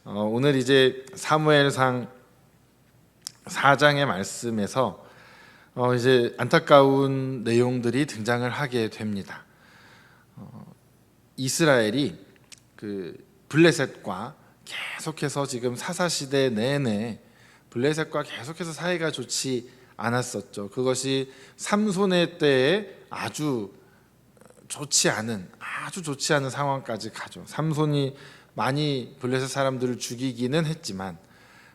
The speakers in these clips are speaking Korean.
오늘 이제 사무엘상 4장의 말씀에서 이제 안타까운 내용들이 등장을 하게 됩니다. 이스라엘이 그 블레셋과 계속해서 지금 사사시대 내내 블레셋과 계속해서 사이가 좋지 않았었죠. 그것이 삼손의 때에 아주 좋지 않은 상황까지 가죠. 삼손이 많이 블레셋 사람들을 죽이기는 했지만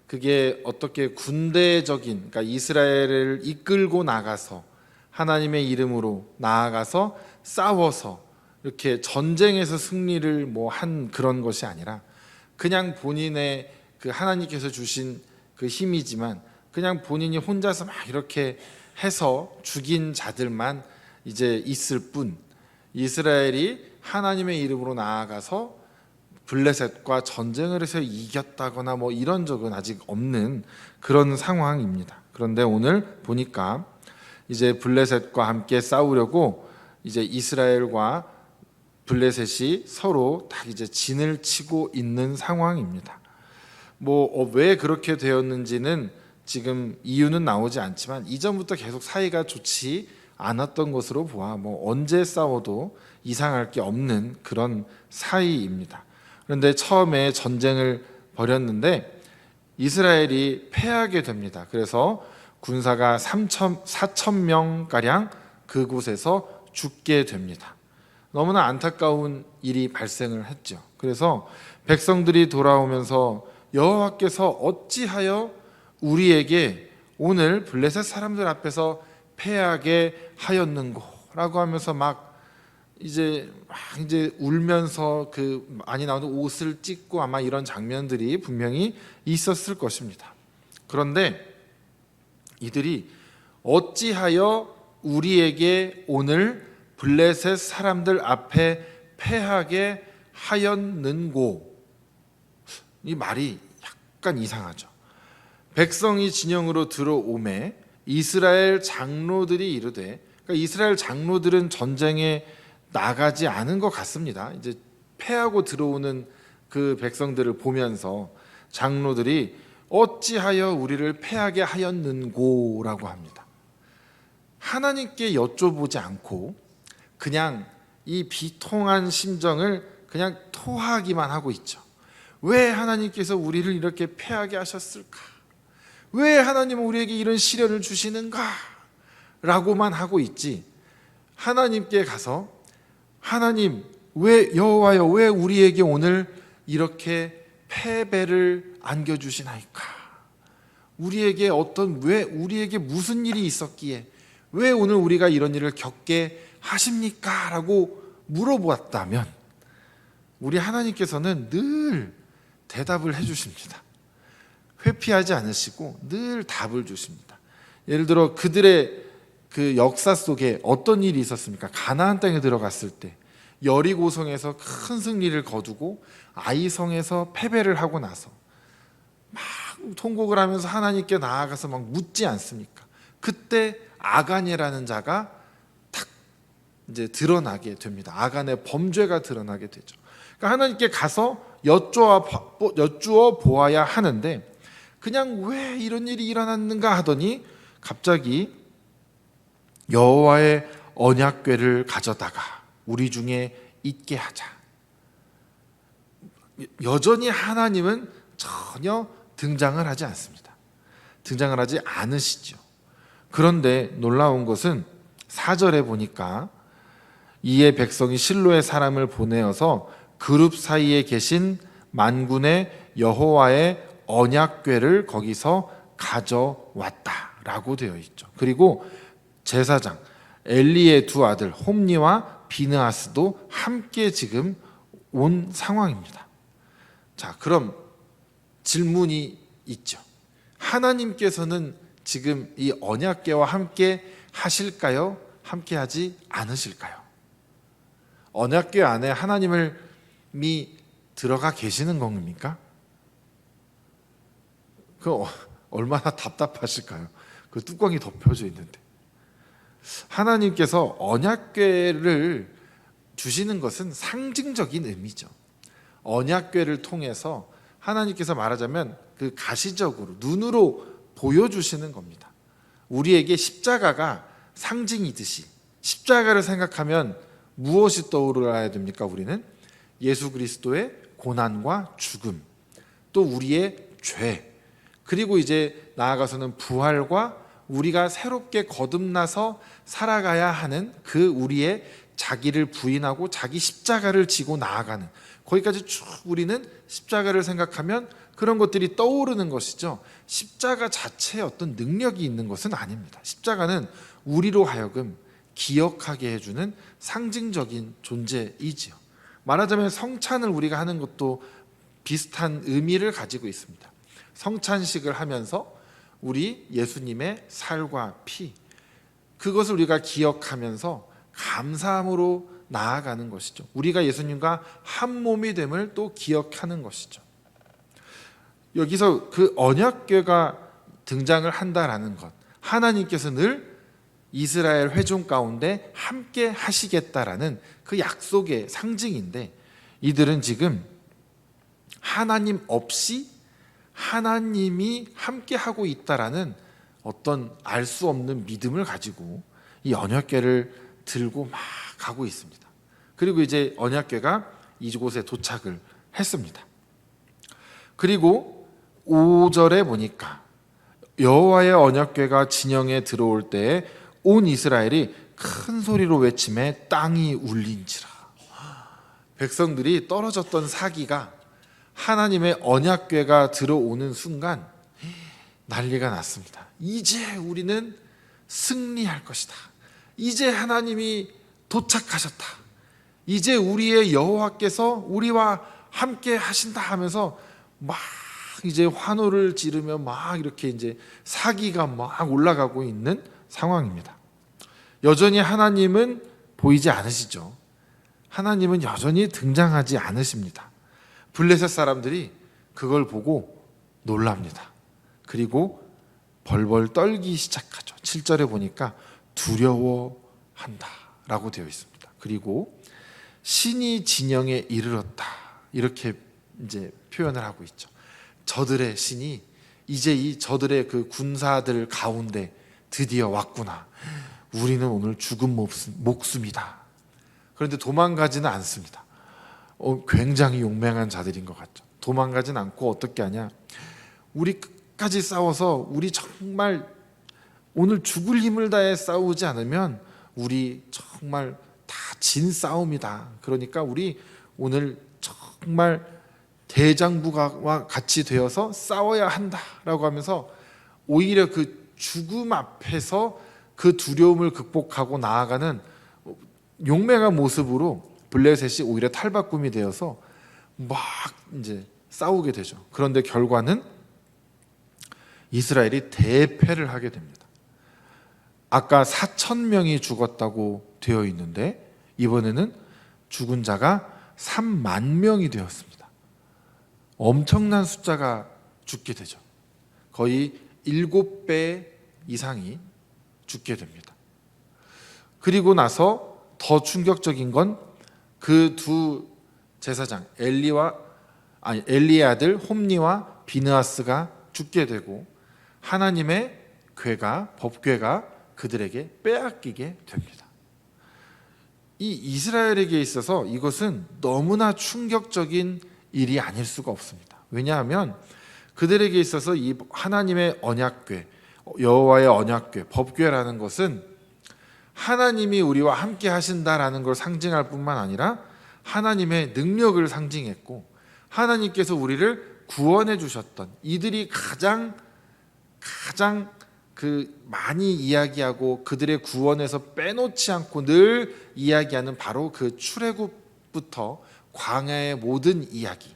그게 어떻게 군대적인, 그러니까 이스라엘을 이끌고 나가서 하나님의 이름으로 나아가서 싸워서 이렇게 전쟁에서 승리를 한 그런 것이 아니라 그냥 본인의 그 하나님께서 주신 그 힘이지만 그냥 본인이 혼자서 막 이렇게 해서 죽인 자들만 이제 있을 뿐, 이스라엘이 하나님의 이름으로 나아가서 블레셋과 전쟁을 해서 이겼다거나 이런 적은 아직 없는 그런 상황입니다. 그런데 오늘 보니까 이제 블레셋과 함께 싸우려고 이제 이스라엘과 블레셋이 서로 딱 이제 진을 치고 있는 상황입니다. 왜 그렇게 되었는지는 지금 이유는 나오지 않지만 이전부터 계속 사이가 좋지 않았던 것으로 보아 언제 싸워도 이상할 게 없는 그런 사이입니다. 그런데 처음에 전쟁을 벌였는데 이스라엘이 패하게 됩니다. 그래서 군사가 4,000명 그곳에서 죽게 됩니다. 너무나 안타까운 일이 발생을 했죠. 그래서 백성들이 돌아오면서 여호와께서 어찌하여 우리에게 오늘 블레셋 사람들 앞에서 패하게 하였는고라고 하면서 이제 울면서 많이 나오는 옷을 찢고 아마 이런 장면들이 분명히 있었을 것입니다. 그런데 이들이 어찌하여 우리에게 오늘 블레셋 사람들 앞에 패하게 하였는고, 이 말이 약간 이상하죠. 백성이 진영으로 들어오매 이스라엘 장로들이 이르되, 그러니까 이스라엘 장로들은 전쟁에 나가지 않은 것 같습니다. 이제 패하고 들어오는 그 백성들을 보면서 장로들이 어찌하여 우리를 패하게 하였는고라고 합니다. 하나님께 여쭤보지 않고 그냥 이 비통한 심정을 그냥 토하기만 하고 있죠. 왜 하나님께서 우리를 이렇게 패하게 하셨을까? 왜 하나님은 우리에게 이런 시련을 주시는가? 라고만 하고 있지, 하나님께 가서 하나님, 여호와여, 왜 우리에게 오늘 이렇게 패배를 안겨주시나이까? 왜 우리에게 무슨 일이 있었기에 왜 오늘 우리가 이런 일을 겪게 하십니까? 라고 물어보았다면 우리 하나님께서는 늘 대답을 해주십니다. 회피하지 않으시고 늘 답을 주십니다. 예를 들어 그들의 그 역사 속에 어떤 일이 있었습니까? 가나안 땅에 들어갔을 때 여리고성에서 큰 승리를 거두고 아이성에서 패배를 하고 나서 막 통곡을 하면서 하나님께 나아가서 막 묻지 않습니까? 그때 아간이라는 자가 탁 이제 드러나게 됩니다. 아간의 범죄가 드러나게 되죠. 그러니까 하나님께 가서 여쭈어 보아야 하는데 그냥 왜 이런 일이 일어났는가 하더니 갑자기 여호와의 언약궤를 가져다가 우리 중에 있게 하자. 여전히 하나님은 전혀 등장을 하지 않습니다. 등장을 하지 않으시죠. 그런데 놀라운 것은 4절에 보니까 이에 백성이 실로의 사람을 보내어서 그룹 사이에 계신 만군의 여호와의 언약궤를 거기서 가져왔다라고 되어 있죠. 그리고 제사장 엘리의 두 아들 홈니와 비느하스도 함께 지금 온 상황입니다. 자, 그럼 질문이 있죠. 하나님께서는 지금 이 언약궤와 함께 하실까요? 함께 하지 않으실까요? 언약궤 안에 하나님이 들어가 계시는 겁니까? 얼마나 답답하실까요? 그 뚜껑이 덮여져 있는데. 하나님께서 언약궤를 주시는 것은 상징적인 의미죠. 언약궤를 통해서 하나님께서 말하자면 그 가시적으로 눈으로 보여주시는 겁니다. 우리에게 십자가가 상징이듯이 십자가를 생각하면 무엇이 떠올라야 됩니까? 우리는 예수 그리스도의 고난과 죽음, 또 우리의 죄, 그리고 이제 나아가서는 부활과 우리가 새롭게 거듭나서 살아가야 하는 그 우리의 자기를 부인하고 자기 십자가를 지고 나아가는, 거기까지 쭉 우리는 십자가를 생각하면 그런 것들이 떠오르는 것이죠. 십자가 자체에 어떤 능력이 있는 것은 아닙니다. 십자가는 우리로 하여금 기억하게 해주는 상징적인 존재이지요. 말하자면 성찬을 우리가 하는 것도 비슷한 의미를 가지고 있습니다. 성찬식을 하면서 우리 예수님의 살과 피, 그것을 우리가 기억하면서 감사함으로 나아가는 것이죠. 우리가 예수님과 한 몸이 됨을 또 기억하는 것이죠. 여기서 그 언약궤가 등장을 한다라는 것, 하나님께서 늘 이스라엘 회중 가운데 함께 하시겠다라는 그 약속의 상징인데, 이들은 지금 하나님 없이 하나님이 함께 하고 있다라는 어떤 알 수 없는 믿음을 가지고 이 언약궤를 들고 막 가고 있습니다. 그리고 이제 언약궤가 이곳에 도착을 했습니다. 그리고 5절에 보니까 여호와의 언약궤가 진영에 들어올 때에 온 이스라엘이 큰 소리로 외치매 땅이 울린지라. 백성들이 떨어졌던 사기가 하나님의 언약궤가 들어오는 순간 난리가 났습니다. 이제 우리는 승리할 것이다. 이제 하나님이 도착하셨다. 이제 우리의 여호와께서 우리와 함께 하신다 하면서 막 이제 환호를 지르며 막 이렇게 이제 사기가 막 올라가고 있는 상황입니다. 여전히 하나님은 보이지 않으시죠. 하나님은 여전히 등장하지 않으십니다. 블레셋 사람들이 그걸 보고 놀랍니다. 그리고 벌벌 떨기 시작하죠. 7절에 보니까 두려워한다 라고 되어 있습니다. 그리고 신이 진영에 이르렀다, 이렇게 이제 표현을 하고 있죠. 저들의 신이 이제 이 저들의 그 군사들 가운데 드디어 왔구나. 우리는 오늘 죽은 목숨이다. 그런데 도망가지는 않습니다. 굉장히 용맹한 자들인 것 같죠. 도망가진 않고 어떻게 하냐, 우리 끝까지 싸워서 우리 정말 오늘 죽을 힘을 다해 싸우지 않으면 우리 정말 다 진 싸움이다. 그러니까 우리 오늘 정말 대장부와 같이 되어서 싸워야 한다라고 하면서 오히려 그 죽음 앞에서 그 두려움을 극복하고 나아가는 용맹한 모습으로 블레셋이 오히려 탈바꿈이 되어서 막 이제 싸우게 되죠. 그런데 결과는 이스라엘이 대패를 하게 됩니다. 아까 4,000명이 죽었다고 되어 있는데 이번에는 죽은 자가 3만 명이 되었습니다. 엄청난 숫자가 죽게 되죠. 거의 7배 이상이 죽게 됩니다. 그리고 나서 더 충격적인 건 그 두 제사장 엘리의 아들 홈니와 비느하스가 죽게 되고 하나님의 궤가, 법궤가 그들에게 빼앗기게 됩니다. 이 이스라엘에게 있어서 이것은 너무나 충격적인 일이 아닐 수가 없습니다. 왜냐하면 그들에게 있어서 이 하나님의 언약궤, 여호와의 언약궤, 법궤라는 것은 하나님이 우리와 함께 하신다라는 걸 상징할 뿐만 아니라 하나님의 능력을 상징했고, 하나님께서 우리를 구원해 주셨던, 이들이 가장 그 많이 이야기하고 그들의 구원에서 빼놓지 않고 늘 이야기하는 바로 그 출애굽부터 광야의 모든 이야기,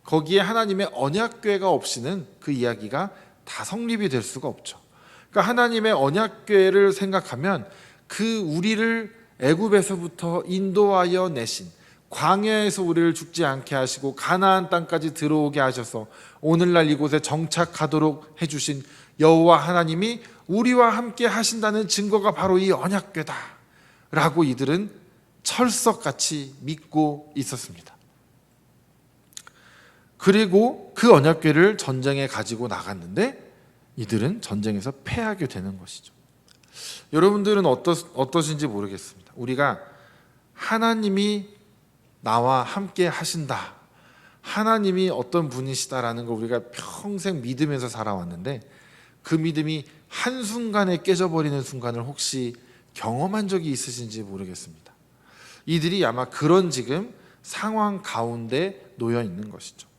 거기에 하나님의 언약궤가 없이는 그 이야기가 다 성립이 될 수가 없죠. 그러니까 하나님의 언약궤를 생각하면 그 우리를 애굽에서부터 인도하여 내신, 광야에서 우리를 죽지 않게 하시고 가나안 땅까지 들어오게 하셔서 오늘날 이곳에 정착하도록 해주신 여호와 하나님이 우리와 함께 하신다는 증거가 바로 이 언약궤다 라고 이들은 철석같이 믿고 있었습니다. 그리고 그 언약궤를 전쟁에 가지고 나갔는데 이들은 전쟁에서 패하게 되는 것이죠. 여러분들은 어떠신지 모르겠습니다. 우리가 하나님이 나와 함께 하신다, 하나님이 어떤 분이시다라는 걸 우리가 평생 믿으면서 살아왔는데 그 믿음이 한순간에 깨져버리는 순간을 혹시 경험한 적이 있으신지 모르겠습니다. 이들이 아마 그런 지금 상황 가운데 놓여 있는 것이죠.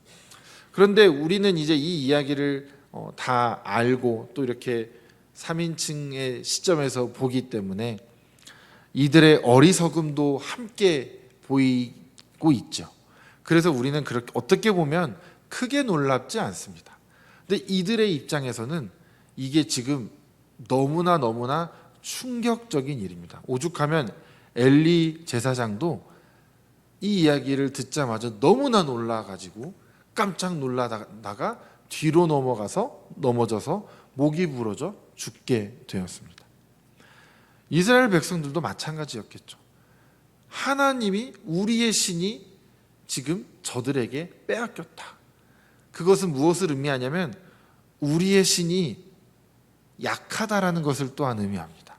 그런데 우리는 이제 이 이야기를 다 알고 또 이렇게 3인칭의 시점에서 보기 때문에 이들의 어리석음도 함께 보이고 있죠. 그래서 우리는 그렇게 어떻게 보면 크게 놀랍지 않습니다. 근데 이들의 입장에서는 이게 지금 너무나 충격적인 일입니다. 오죽하면 엘리 제사장도 이 이야기를 듣자마자 너무나 놀라가지고 깜짝 놀라다가 뒤로 넘어져서 목이 부러져 죽게 되었습니다. 이스라엘 백성들도 마찬가지였겠죠. 하나님이, 우리의 신이 지금 저들에게 빼앗겼다. 그것은 무엇을 의미하냐면 우리의 신이 약하다라는 것을 또한 의미합니다.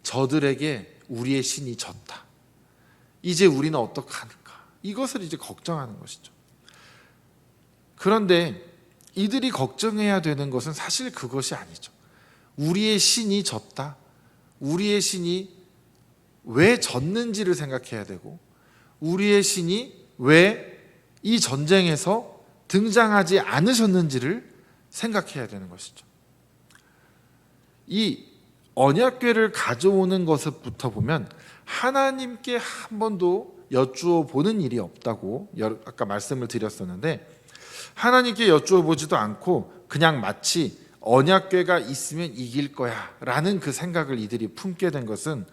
저들에게 우리의 신이 졌다. 이제 우리는 어떡하는가? 이것을 이제 걱정하는 것이죠. 그런데 이들이 걱정해야 되는 것은 사실 그것이 아니죠. 우리의 신이 졌다. 우리의 신이 왜 졌는지를 생각해야 되고, 우리의 신이 왜 이 전쟁에서 등장하지 않으셨는지를 생각해야 되는 것이죠. 이 언약궤를 가져오는 것부터 보면 하나님께 한 번도 여쭈어 보는 일이 없다고 아까 말씀을 드렸었는데, 하나님께 여쭈어 보지도 않고 그냥 마치 언약궤가 있으면 이길 거야 라는 그 생각을 이들이 품게 된 것은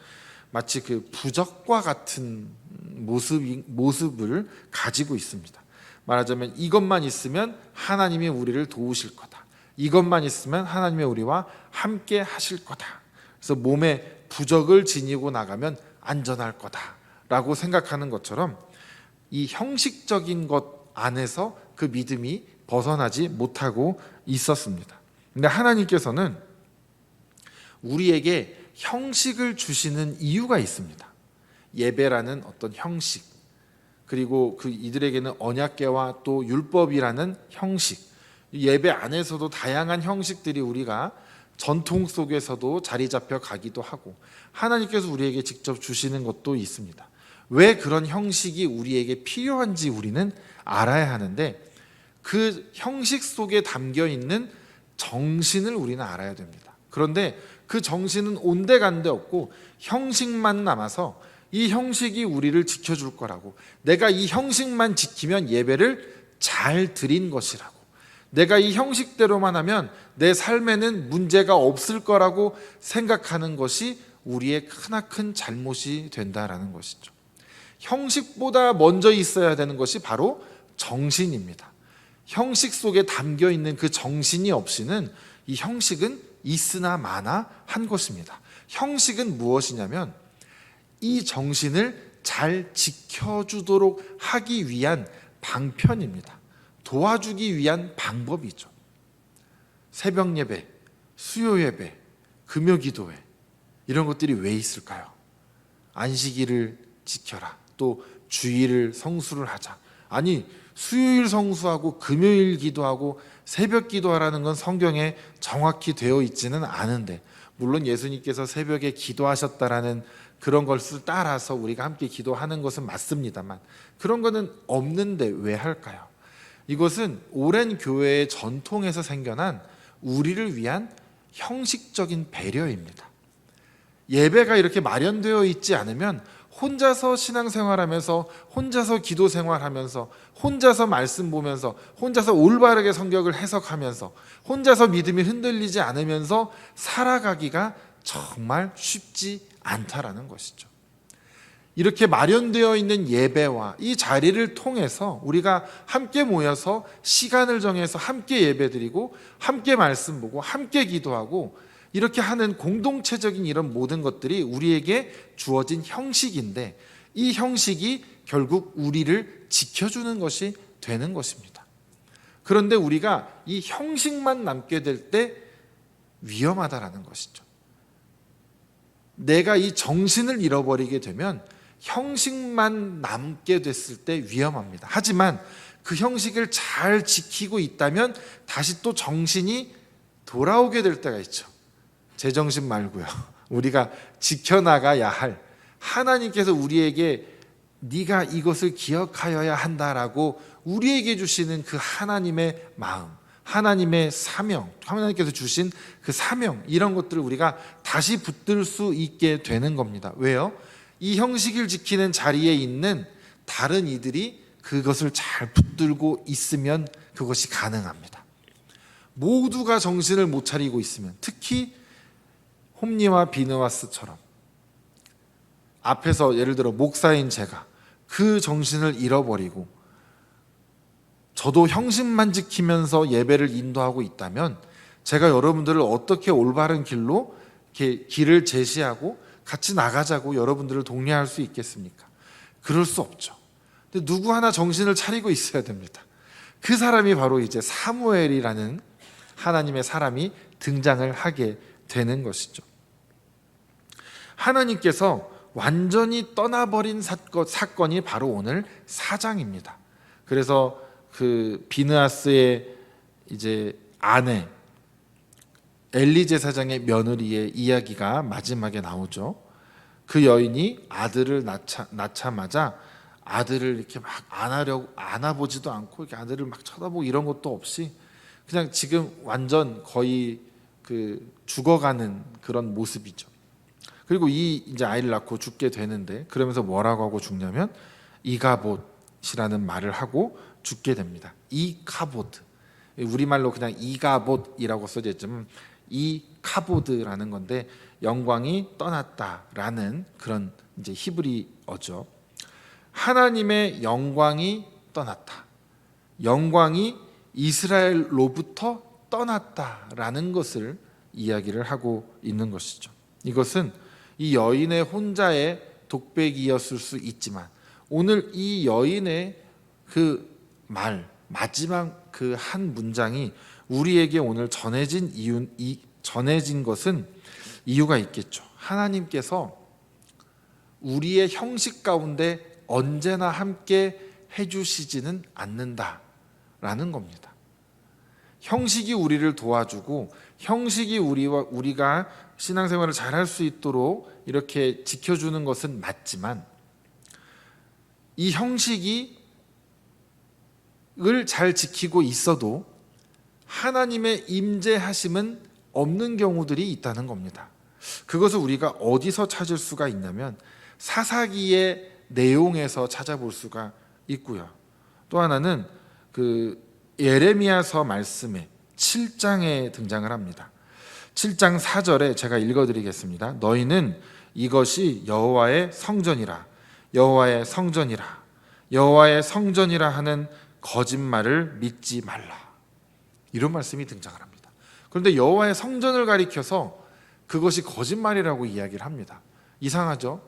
마치 그 부적과 같은 모습을 가지고 있습니다. 말하자면 이것만 있으면 하나님이 우리를 도우실 거다, 이것만 있으면 하나님이 우리와 함께 하실 거다, 그래서 몸에 부적을 지니고 나가면 안전할 거다라고 생각하는 것처럼 이 형식적인 것 안에서 그 믿음이 벗어나지 못하고 있었습니다. 근데 하나님께서는 우리에게 형식을 주시는 이유가 있습니다. 예배라는 어떤 형식, 그리고 그 이들에게는 언약궤와 또 율법이라는 형식, 예배 안에서도 다양한 형식들이 우리가 전통 속에서도 자리 잡혀 가기도 하고 하나님께서 우리에게 직접 주시는 것도 있습니다. 왜 그런 형식이 우리에게 필요한지 우리는 알아야 하는데 그 형식 속에 담겨 있는 정신을 우리는 알아야 됩니다. 그런데 그 정신은 온데간데 없고 형식만 남아서 이 형식이 우리를 지켜줄 거라고, 내가 이 형식만 지키면 예배를 잘 드린 것이라고, 내가 이 형식대로만 하면 내 삶에는 문제가 없을 거라고 생각하는 것이 우리의 크나큰 잘못이 된다라는 것이죠. 형식보다 먼저 있어야 되는 것이 바로 정신입니다. 형식 속에 담겨 있는 그 정신이 없이는 이 형식은 있으나 마나 한 것입니다. 형식은 무엇이냐면 이 정신을 잘 지켜주도록 하기 위한 방편입니다. 도와주기 위한 방법이죠. 새벽 예배, 수요 예배, 금요 기도회, 이런 것들이 왜 있을까요? 안식일을 지켜라, 또 주일을 성수를 하자. 아니, 수요일 성수하고 금요일 기도하고 새벽 기도하라는 건 성경에 정확히 되어 있지는 않은데, 물론 예수님께서 새벽에 기도하셨다라는 그런 것을 따라서 우리가 함께 기도하는 것은 맞습니다만 그런 거는 없는데 왜 할까요? 이것은 오랜 교회의 전통에서 생겨난 우리를 위한 형식적인 배려입니다. 예배가 이렇게 마련되어 있지 않으면 혼자서 신앙생활하면서, 혼자서 기도생활하면서, 혼자서 말씀 보면서, 혼자서 올바르게 성경을 해석하면서, 혼자서 믿음이 흔들리지 않으면서 살아가기가 정말 쉽지 않다라는 것이죠. 이렇게 마련되어 있는 예배와 이 자리를 통해서 우리가 함께 모여서 시간을 정해서 함께 예배드리고 함께 말씀 보고 함께 기도하고 이렇게 하는 공동체적인 이런 모든 것들이 우리에게 주어진 형식인데, 이 형식이 결국 우리를 지켜주는 것이 되는 것입니다. 그런데 우리가 이 형식만 남게 될 때 위험하다라는 것이죠. 내가 이 정신을 잃어버리게 되면 형식만 남게 됐을 때 위험합니다. 하지만 그 형식을 잘 지키고 있다면 다시 또 정신이 돌아오게 될 때가 있죠. 제정신 말고요. 우리가 지켜나가야 할, 하나님께서 우리에게 네가 이것을 기억하여야 한다라고 우리에게 주시는 그 하나님의 마음, 하나님의 사명, 하나님께서 주신 그 사명, 이런 것들을 우리가 다시 붙들 수 있게 되는 겁니다. 왜요? 이 형식을 지키는 자리에 있는 다른 이들이 그것을 잘 붙들고 있으면 그것이 가능합니다. 모두가 정신을 못 차리고 있으면, 특히 홈리와 비느와스처럼 앞에서 예를 들어 목사인 제가 그 정신을 잃어버리고 저도 형식만 지키면서 예배를 인도하고 있다면 제가 여러분들을 어떻게 올바른 길로 이렇게 길을 제시하고 같이 나가자고 여러분들을 독려할 수 있겠습니까? 그럴 수 없죠. 근데 누구 하나 정신을 차리고 있어야 됩니다. 그 사람이 바로 이제 사무엘이라는 하나님의 사람이 등장을 하게 되는 것이죠. 하나님께서 완전히 떠나버린 사건이 바로 오늘 4장입니다. 그래서 그 비느하스의 이제 아내 엘리 제사장의 며느리의 이야기가 마지막에 나오죠. 그 여인이 아들을 낳자마자 아들을 이렇게 막 안아보지도 않고 이렇게 아들을 막 쳐다보고 이런 것도 없이 그냥 지금 완전 거의 그 죽어가는 그런 모습이죠. 그리고 이 이제 아이를 낳고 죽게 되는데, 그러면서 뭐라고 하고 죽냐면 이가봇이라는 말을 하고 죽게 됩니다. 이카보드, 우리말로 그냥 이가봇이라고 써져 있지만 이카보드라는 건데 영광이 떠났다라는 그런 이제 히브리어죠. 하나님의 영광이 떠났다. 영광이 이스라엘로부터 떠났다라는 것을 이야기를 하고 있는 것이죠. 이것은 이 여인의 혼자의 독백이었을 수 있지만 오늘 이 여인의 그 말, 마지막 그 한 문장이 우리에게 오늘 전해진 것은 이유가 있겠죠. 하나님께서 우리의 형식 가운데 언제나 함께 해주시지는 않는다라는 겁니다. 형식이 우리를 도와주고 형식이 우리가 신앙생활을 잘할 수 있도록 이렇게 지켜주는 것은 맞지만 이 형식을 잘 지키고 있어도 하나님의 임재하심은 없는 경우들이 있다는 겁니다. 그것을 우리가 어디서 찾을 수가 있냐면 사사기의 내용에서 찾아볼 수가 있고요. 또 하나는 그 예레미야서 말씀에 7장에 등장을 합니다. 7장 4절에 제가 읽어드리겠습니다. 너희는 이것이 여호와의 성전이라, 여호와의 성전이라, 여호와의 성전이라 하는 거짓말을 믿지 말라. 이런 말씀이 등장을 합니다. 그런데 여호와의 성전을 가리켜서 그것이 거짓말이라고 이야기를 합니다. 이상하죠?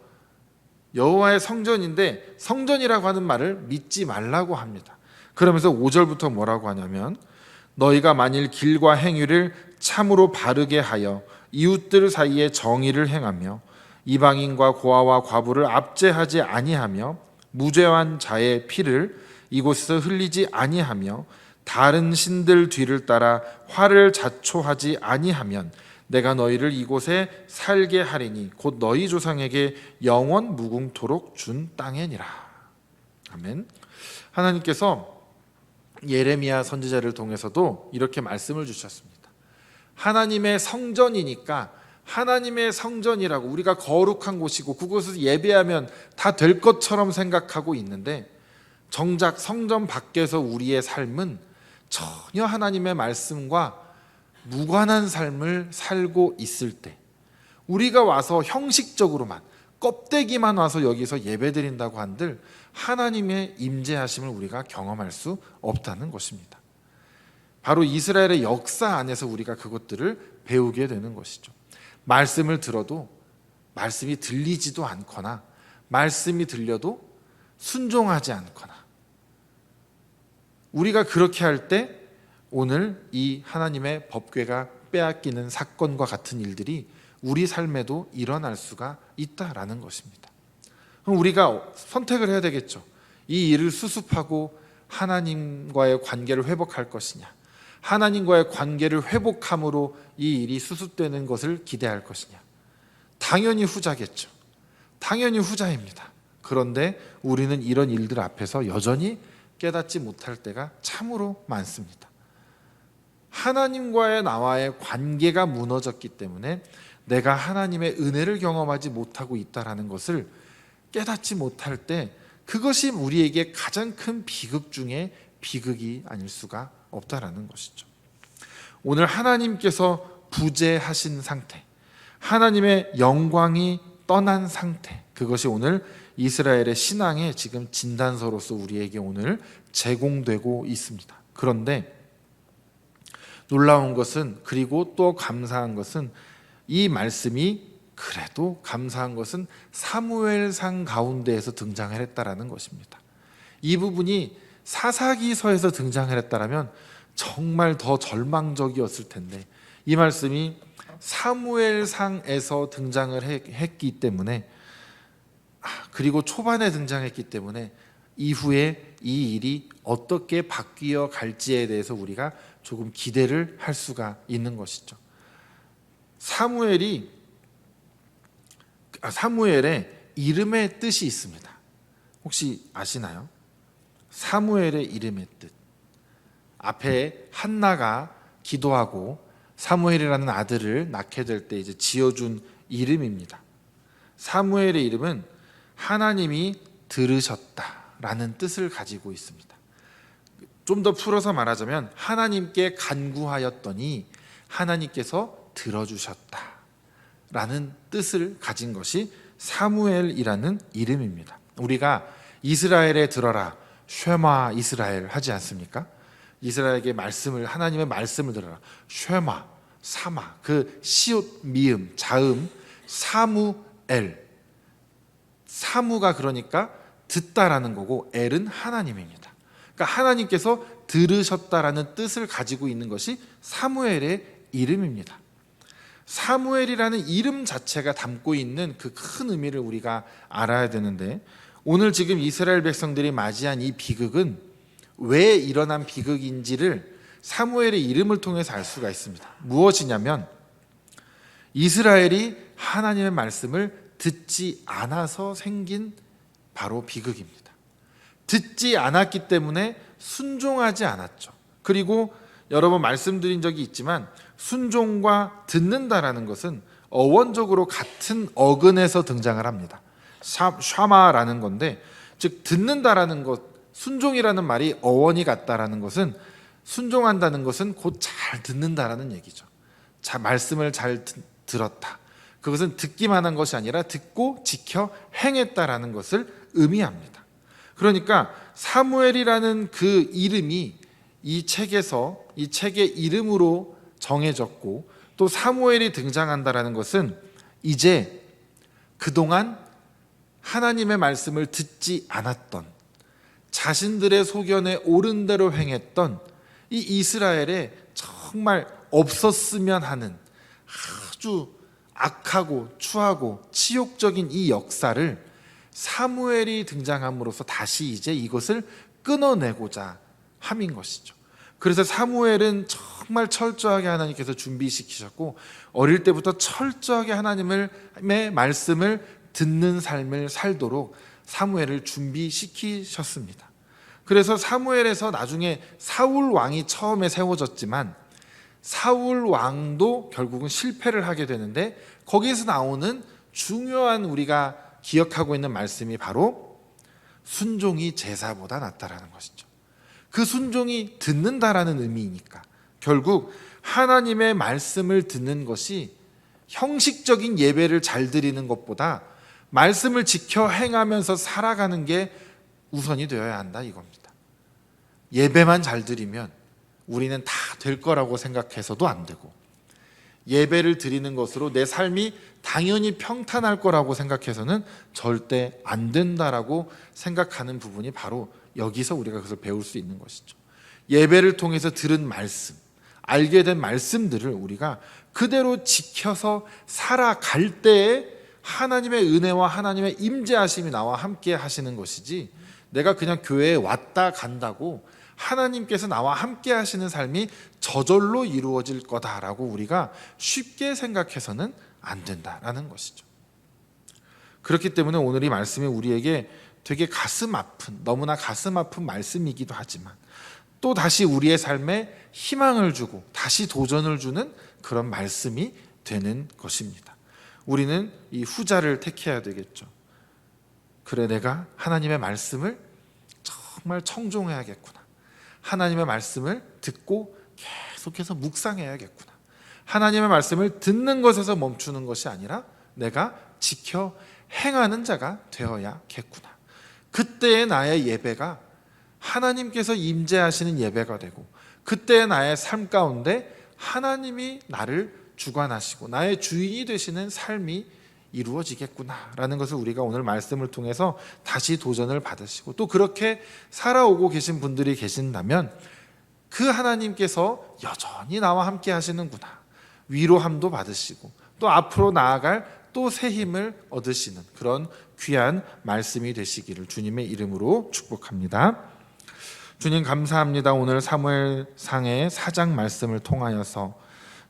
여호와의 성전인데 성전이라고 하는 말을 믿지 말라고 합니다. 그러면서 5절부터 뭐라고 하냐면 너희가 만일 길과 행위를 참으로 바르게 하여 이웃들 사이에 정의를 행하며 이방인과 고아와 과부를 압제하지 아니하며 무죄한 자의 피를 이곳에서 흘리지 아니하며 다른 신들 뒤를 따라 화를 자초하지 아니하면 내가 너희를 이곳에 살게 하리니 곧 너희 조상에게 영원 무궁토록 준 땅이니라. 아멘. 하나님께서 예레미야 선지자를 통해서도 이렇게 말씀을 주셨습니다. 하나님의 성전이니까 하나님의 성전이라고 우리가 거룩한 곳이고 그곳에서 예배하면 다 될 것처럼 생각하고 있는데 정작 성전 밖에서 우리의 삶은 전혀 하나님의 말씀과 무관한 삶을 살고 있을 때 우리가 와서 형식적으로만 껍데기만 와서 여기서 예배드린다고 한들 하나님의 임재하심을 우리가 경험할 수 없다는 것입니다. 바로 이스라엘의 역사 안에서 우리가 그것들을 배우게 되는 것이죠. 말씀을 들어도 말씀이 들리지도 않거나 말씀이 들려도 순종하지 않거나 우리가 그렇게 할 때 오늘 이 하나님의 법궤가 빼앗기는 사건과 같은 일들이 우리 삶에도 일어날 수가 있다라는 것입니다. 그럼 우리가 선택을 해야 되겠죠. 이 일을 수습하고 하나님과의 관계를 회복할 것이냐, 하나님과의 관계를 회복함으로 이 일이 수습되는 것을 기대할 것이냐. 당연히 후자겠죠. 당연히 후자입니다. 그런데 우리는 이런 일들 앞에서 여전히 깨닫지 못할 때가 참으로 많습니다. 하나님과의 나와의 관계가 무너졌기 때문에 내가 하나님의 은혜를 경험하지 못하고 있다는 것을 깨닫지 못할 때, 그것이 우리에게 가장 큰 비극 중에 비극이 아닐 수가 없다라는 것이죠. 오늘 하나님께서 부재하신 상태, 하나님의 영광이 떠난 상태, 그것이 오늘 이스라엘의 신앙의 지금 진단서로서 우리에게 오늘 제공되고 있습니다. 그런데 놀라운 것은, 그리고 또 감사한 것은, 이 말씀이 그래도 감사한 것은 사무엘상 가운데에서 등장을 했다라는 것입니다. 이 부분이 사사기서에서 등장을 했다라면 정말 더 절망적이었을 텐데, 이 말씀이 사무엘상에서 등장을 했기 때문에, 그리고 초반에 등장했기 때문에 이후에 이 일이 어떻게 바뀌어 갈지에 대해서 우리가 조금 기대를 할 수가 있는 것이죠. 사무엘의 이름의 뜻이 있습니다. 혹시 아시나요? 사무엘의 이름의 뜻. 앞에 한나가 기도하고 사무엘이라는 아들을 낳게 될 때 이제 지어준 이름입니다. 사무엘의 이름은 하나님이 들으셨다라는 뜻을 가지고 있습니다. 좀 더 풀어서 말하자면 하나님께 간구하였더니 하나님께서 들어주셨다라는 뜻을 가진 것이 사무엘이라는 이름입니다. 우리가 이스라엘에 들어라, 쉐마 이스라엘 하지 않습니까? 이스라엘에게 말씀을, 하나님의 말씀을 들어라. 쉐마, 사마, 그 시옷, 미음, 자음, 사무엘. 사무가 그러니까 듣다라는 거고, 엘은 하나님입니다. 그러니까 하나님께서 들으셨다라는 뜻을 가지고 있는 것이 사무엘의 이름입니다. 사무엘이라는 이름 자체가 담고 있는 그 큰 의미를 우리가 알아야 되는데, 오늘 지금 이스라엘 백성들이 맞이한 이 비극은 왜 일어난 비극인지를 사무엘의 이름을 통해서 알 수가 있습니다. 무엇이냐면 이스라엘이 하나님의 말씀을 듣지 않아서 생긴 바로 비극입니다. 듣지 않았기 때문에 순종하지 않았죠. 그리고 여러 번 말씀드린 적이 있지만 순종과 듣는다라는 것은 어원적으로 같은 어근에서 등장을 합니다. 샤마라는 건데, 즉 듣는다라는 것, 순종이라는 말이 어원이 같다라는 것은, 순종한다는 것은 곧 잘 듣는다라는 얘기죠. 말씀을 잘 들었다. 그것은 듣기만 한 것이 아니라 듣고 지켜 행했다라는 것을 의미합니다. 그러니까 사무엘이라는 그 이름이 이 책에서, 이 책의 이름으로 정해졌고, 또 사무엘이 등장한다라는 것은 이제 그동안 하나님의 말씀을 듣지 않았던, 자신들의 소견에 옳은 대로 행했던 이 이스라엘에 정말 없었으면 하는 아주 악하고 추하고 치욕적인 이 역사를 사무엘이 등장함으로써 다시 이제 이것을 끊어내고자 함인 것이죠. 그래서 사무엘은 정말 철저하게 하나님께서 준비시키셨고, 어릴 때부터 철저하게 하나님의 말씀을 듣는 삶을 살도록 사무엘을 준비시키셨습니다. 그래서 사무엘에서 나중에 사울 왕이 처음에 세워졌지만 사울 왕도 결국은 실패를 하게 되는데, 거기에서 나오는 중요한 우리가 기억하고 있는 말씀이 바로 순종이 제사보다 낫다라는 것이죠. 그 순종이 듣는다라는 의미이니까 결국 하나님의 말씀을 듣는 것이 형식적인 예배를 잘 드리는 것보다 말씀을 지켜 행하면서 살아가는 게 우선이 되어야 한다 이겁니다. 예배만 잘 드리면 우리는 다 될 거라고 생각해서도 안 되고, 예배를 드리는 것으로 내 삶이 당연히 평탄할 거라고 생각해서는 절대 안 된다라고 생각하는 부분이 바로 여기서 우리가 그것을 배울 수 있는 것이죠. 예배를 통해서 들은 말씀, 알게 된 말씀들을 우리가 그대로 지켜서 살아갈 때에 하나님의 은혜와 하나님의 임재하심이 나와 함께 하시는 것이지, 내가 그냥 교회에 왔다 간다고 하나님께서 나와 함께 하시는 삶이 저절로 이루어질 거다라고 우리가 쉽게 생각해서는 안 된다라는 것이죠. 그렇기 때문에 오늘 이 말씀이 우리에게 되게 가슴 아픈, 너무나 가슴 아픈 말씀이기도 하지만 또 다시 우리의 삶에 희망을 주고 다시 도전을 주는 그런 말씀이 되는 것입니다. 우리는 이 후자를 택해야 되겠죠. 그래, 내가 하나님의 말씀을 정말 청종해야겠구나. 하나님의 말씀을 듣고 계속해서 묵상해야겠구나. 하나님의 말씀을 듣는 것에서 멈추는 것이 아니라 내가 지켜 행하는 자가 되어야겠구나. 그때의 나의 예배가 하나님께서 임재하시는 예배가 되고, 그때의 나의 삶 가운데 하나님이 나를 주관하시고 나의 주인이 되시는 삶이 이루어지겠구나라는 것을 우리가 오늘 말씀을 통해서 다시 도전을 받으시고, 또 그렇게 살아오고 계신 분들이 계신다면 그 하나님께서 여전히 나와 함께 하시는구나, 위로함도 받으시고 또 앞으로 나아갈 또 새 힘을 얻으시는 그런 귀한 말씀이 되시기를 주님의 이름으로 축복합니다. 주님, 감사합니다. 오늘 사무엘상의 4장 말씀을 통하여서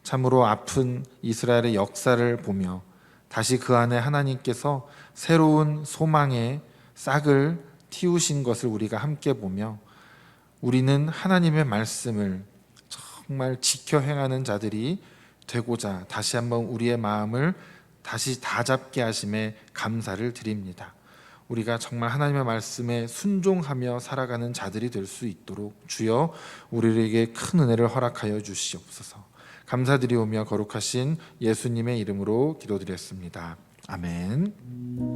참으로 아픈 이스라엘의 역사를 보며 다시 그 안에 하나님께서 새로운 소망의 싹을 틔우신 것을 우리가 함께 보며, 우리는 하나님의 말씀을 정말 지켜 행하는 자들이 되고자 다시 한번 우리의 마음을 다시 다잡게 하심에 감사를 드립니다. 우리가 정말 하나님의 말씀에 순종하며 살아가는 자들이 될 수 있도록 주여 우리에게 큰 은혜를 허락하여 주시옵소서. 감사드리오며 거룩하신 예수님의 이름으로 기도드렸습니다. 아멘.